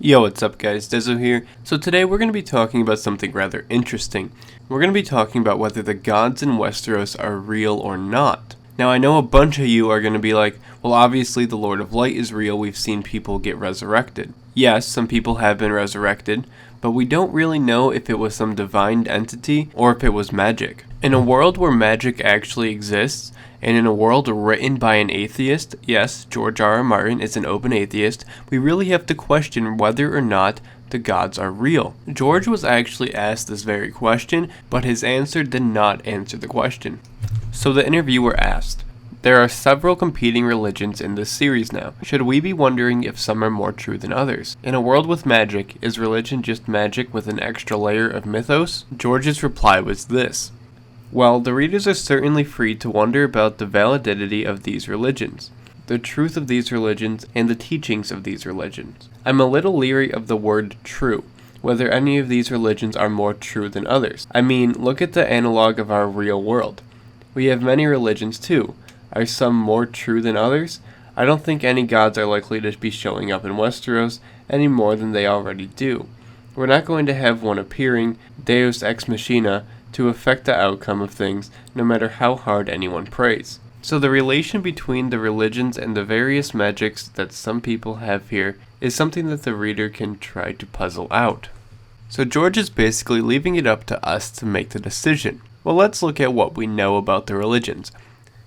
Yo, what's up guys, Dezo here. So today we're going to be talking about something rather interesting. We're going to be talking about whether the gods in Westeros are real or not. Now I know a bunch of you are going to be like, well obviously the Lord of Light is real, we've seen people get resurrected. Yes, some people have been resurrected, but we don't really know if it was some divine entity or if it was magic. In a world where magic actually exists, and in a world written by an atheist, yes, George R.R. Martin is an open atheist, we really have to question whether or not the gods are real. George was actually asked this very question, but his answer did not answer the question. So the interviewer asked, there are several competing religions in this series now. Should we be wondering if some are more true than others? In a world with magic, is religion just magic with an extra layer of mythos? George's reply was this. Well, the readers are certainly free to wonder about the validity of these religions, the truth of these religions, and the teachings of these religions. I'm a little leery of the word true, whether any of these religions are more true than others. I mean, look at the analog of our real world. We have many religions too. Are some more true than others? I don't think any gods are likely to be showing up in Westeros any more than they already do. We're not going to have one appearing, Deus Ex Machina, to affect the outcome of things, no matter how hard anyone prays. So the relation between the religions and the various magics that some people have here is something that the reader can try to puzzle out. So George is basically leaving it up to us to make the decision. Well, let's look at what we know about the religions.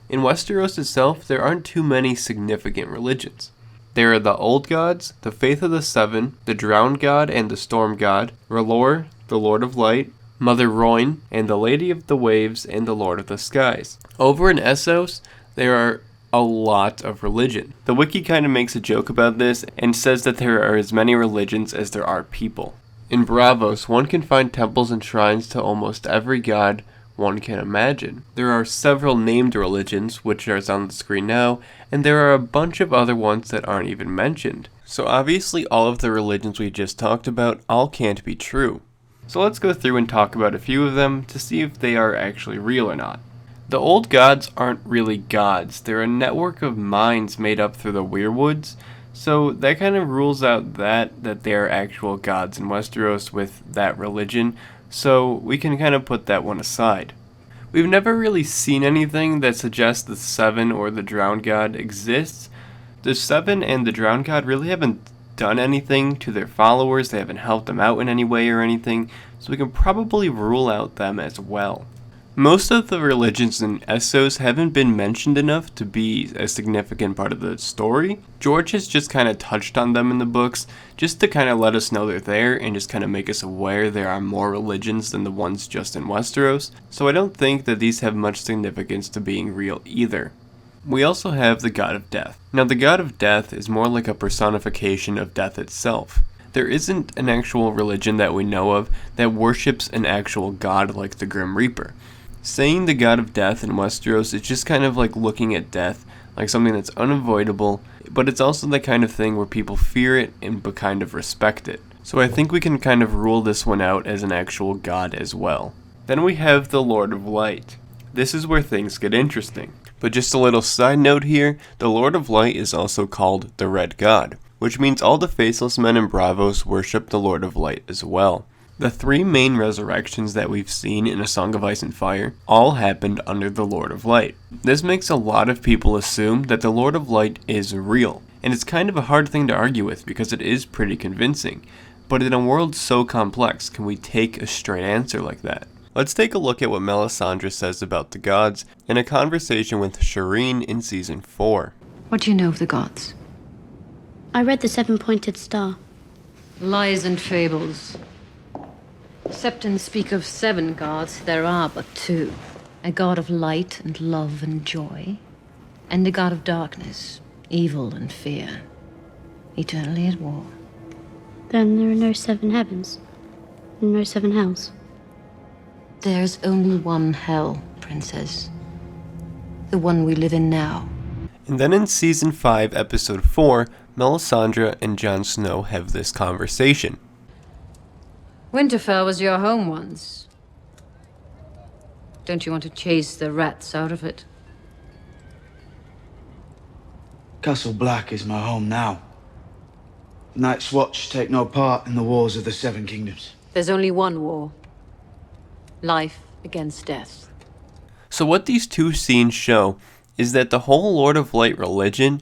In Westeros itself, there aren't too many significant religions. There are the Old Gods, the Faith of the Seven, the Drowned God and the Storm God, R'hllor, the Lord of Light, Mother Rhoyne, and the Lady of the Waves and the Lord of the Skies. Over in Essos, there are a lot of religion. The wiki kind of makes a joke about this and says that there are as many religions as there are people. In Braavos, one can find temples and shrines to almost every god one can imagine. There are several named religions, which are on the screen now, and there are a bunch of other ones that aren't even mentioned. So obviously all of the religions we just talked about all can't be true. So let's go through and talk about a few of them to see if they are actually real or not. The old gods aren't really gods, they're a network of minds made up through the weirwoods, so that kind of rules out that they are actual gods in Westeros with that religion, so we can kind of put that one aside. We've never really seen anything that suggests the Seven or the Drowned God exists. The Seven and the Drowned God really haven't done anything to their followers, they haven't helped them out in any way or anything, so we can probably rule out them as well. Most of the religions in Essos haven't been mentioned enough to be a significant part of the story. George has just kind of touched on them in the books, just to kind of let us know they're there and just kind of make us aware there are more religions than the ones just in Westeros, so I don't think that these have much significance to being real either. We also have the God of Death. Now the God of Death is more like a personification of death itself. There isn't an actual religion that we know of that worships an actual god like the Grim Reaper. Saying the God of Death in Westeros is just kind of like looking at death like something that's unavoidable, but it's also the kind of thing where people fear it and but kind of respect it. So I think we can kind of rule this one out as an actual god as well. Then we have the Lord of Light. This is where things get interesting. But just a little side note here, the Lord of Light is also called the Red God, which means all the faceless men in Braavos worship the Lord of Light as well. The three main resurrections that we've seen in A Song of Ice and Fire all happened under the Lord of Light. This makes a lot of people assume that the Lord of Light is real, and it's kind of a hard thing to argue with because it is pretty convincing. But in a world so complex, can we take a straight answer like that? Let's take a look at what Melisandre says about the gods in a conversation with Shireen in Season 4. What do you know of the gods? I read the seven-pointed star. Lies and fables. Septons speak of 7 gods, there are but 2. A god of light and love and joy, and a god of darkness, evil and fear, eternally at war. Then there are no 7 heavens, and no 7 hells. There's only one hell, princess. The one we live in now. And then in Season 5, Episode 4, Melisandre and Jon Snow have this conversation. Winterfell was your home once. Don't you want to chase the rats out of it? Castle Black is my home now. Night's Watch take no part in the wars of the Seven Kingdoms. There's only one war. Life against death. So what these two scenes show is that the whole Lord of Light religion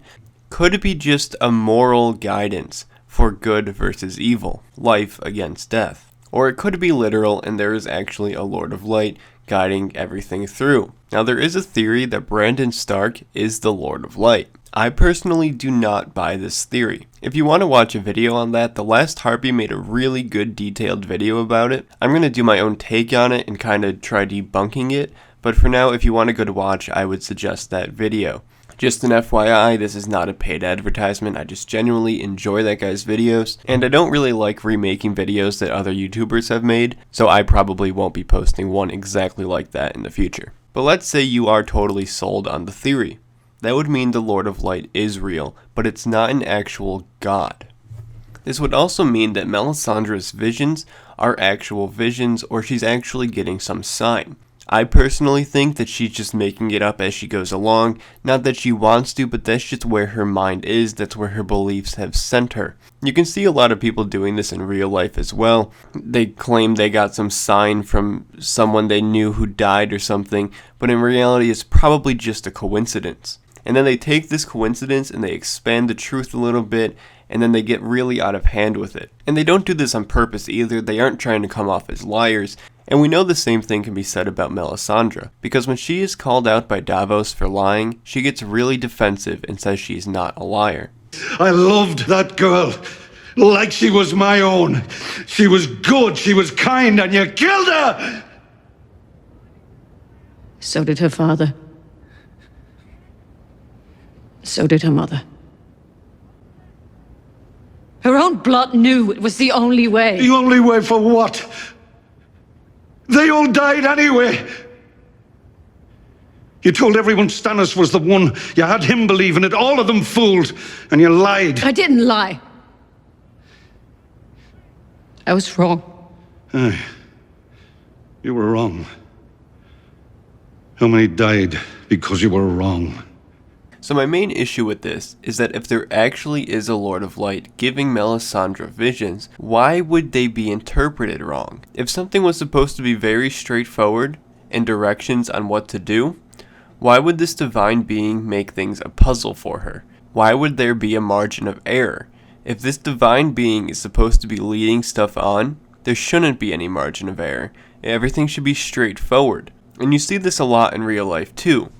could be just a moral guidance for good versus evil, life against death. Or it could be literal and there is actually a Lord of Light guiding everything through. Now there is a theory that Brandon Stark is the Lord of Light. I personally do not buy this theory. If you want to watch a video on that, The Last Harpy made a really good detailed video about it. I'm going to do my own take on it and kind of try debunking it, but for now, if you want a good watch, I would suggest that video. Just an FYI, this is not a paid advertisement, I just genuinely enjoy that guy's videos, and I don't really like remaking videos that other YouTubers have made, so I probably won't be posting one exactly like that in the future. But let's say you are totally sold on the theory. That would mean the Lord of Light is real, but it's not an actual god. This would also mean that Melisandre's visions are actual visions, or she's actually getting some sign. I personally think that she's just making it up as she goes along, not that she wants to, but that's just where her mind is, that's where her beliefs have sent her. You can see a lot of people doing this in real life as well. They claim they got some sign from someone they knew who died or something, but in reality it's probably just a coincidence. And then they take this coincidence and they expand the truth a little bit, and then they get really out of hand with it. And they don't do this on purpose either, they aren't trying to come off as liars. And we know the same thing can be said about Melisandre, because when she is called out by Davos for lying, she gets really defensive and says she's not a liar. I loved that girl like she was my own. She was good, she was kind, and you killed her! So did her father. So did her mother. Her own blood knew it was the only way. The only way for what? They all died anyway. You told everyone Stannis was the one. You had him believing it. All of them fooled. And you lied. I didn't lie. I was wrong. Aye. You were wrong. How many died because you were wrong? So my main issue with this is that if there actually is a Lord of Light giving Melisandre visions, why would they be interpreted wrong? If something was supposed to be very straightforward and directions on what to do, why would this divine being make things a puzzle for her? Why would there be a margin of error? If this divine being is supposed to be leading stuff on, there shouldn't be any margin of error. Everything should be straightforward. And you see this a lot in real life too.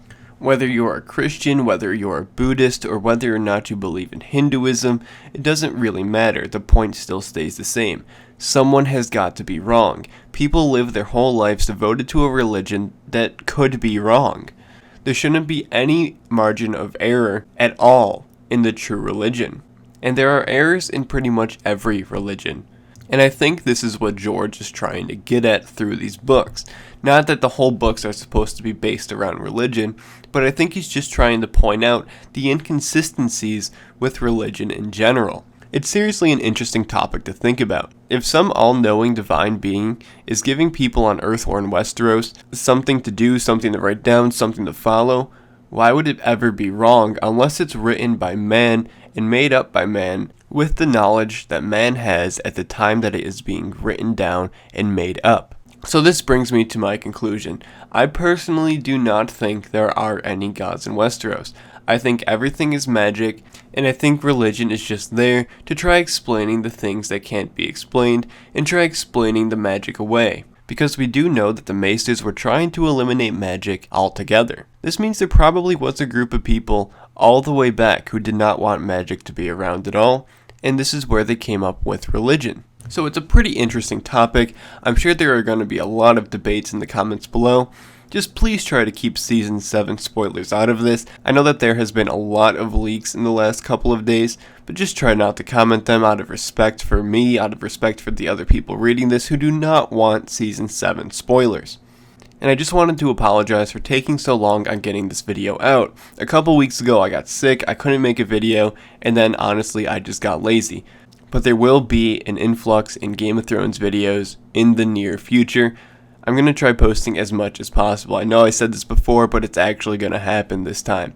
Whether you're a Christian, whether you're a Buddhist, or whether or not you believe in Hinduism, it doesn't really matter. The point still stays the same. Someone has got to be wrong. People live their whole lives devoted to a religion that could be wrong. There shouldn't be any margin of error at all in the true religion. And there are errors in pretty much every religion. And I think this is what George is trying to get at through these books. Not that the whole books are supposed to be based around religion, but I think he's just trying to point out the inconsistencies with religion in general. It's seriously an interesting topic to think about. If some all-knowing divine being is giving people on Earth or in Westeros something to do, something to write down, something to follow, why would it ever be wrong unless it's written by man and made up by man with the knowledge that man has at the time that it is being written down and made up? So this brings me to my conclusion. I personally do not think there are any gods in Westeros. I think everything is magic, and I think religion is just there to try explaining the things that can't be explained and try explaining the magic away. Because we do know that the Maesters were trying to eliminate magic altogether. This means there probably was a group of people all the way back who did not want magic to be around at all, and this is where they came up with religion. So it's a pretty interesting topic. I'm sure there are going to be a lot of debates in the comments below. Just please try to keep Season 7 spoilers out of this. I know that there has been a lot of leaks in the last couple of days, but just try not to comment them out of respect for me, out of respect for the other people reading this who do not want Season 7 spoilers. And I just wanted to apologize for taking so long on getting this video out. A couple weeks ago I got sick, I couldn't make a video, and then honestly I just got lazy. But there will be an influx in Game of Thrones videos in the near future. I'm going to try posting as much as possible. I know I said this before, but it's actually going to happen this time.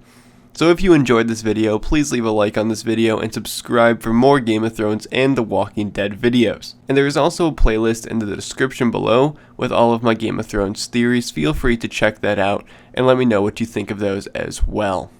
So if you enjoyed this video, please leave a like on this video and subscribe for more Game of Thrones and The Walking Dead videos. And there is also a playlist in the description below with all of my Game of Thrones theories. Feel free to check that out and let me know what you think of those as well.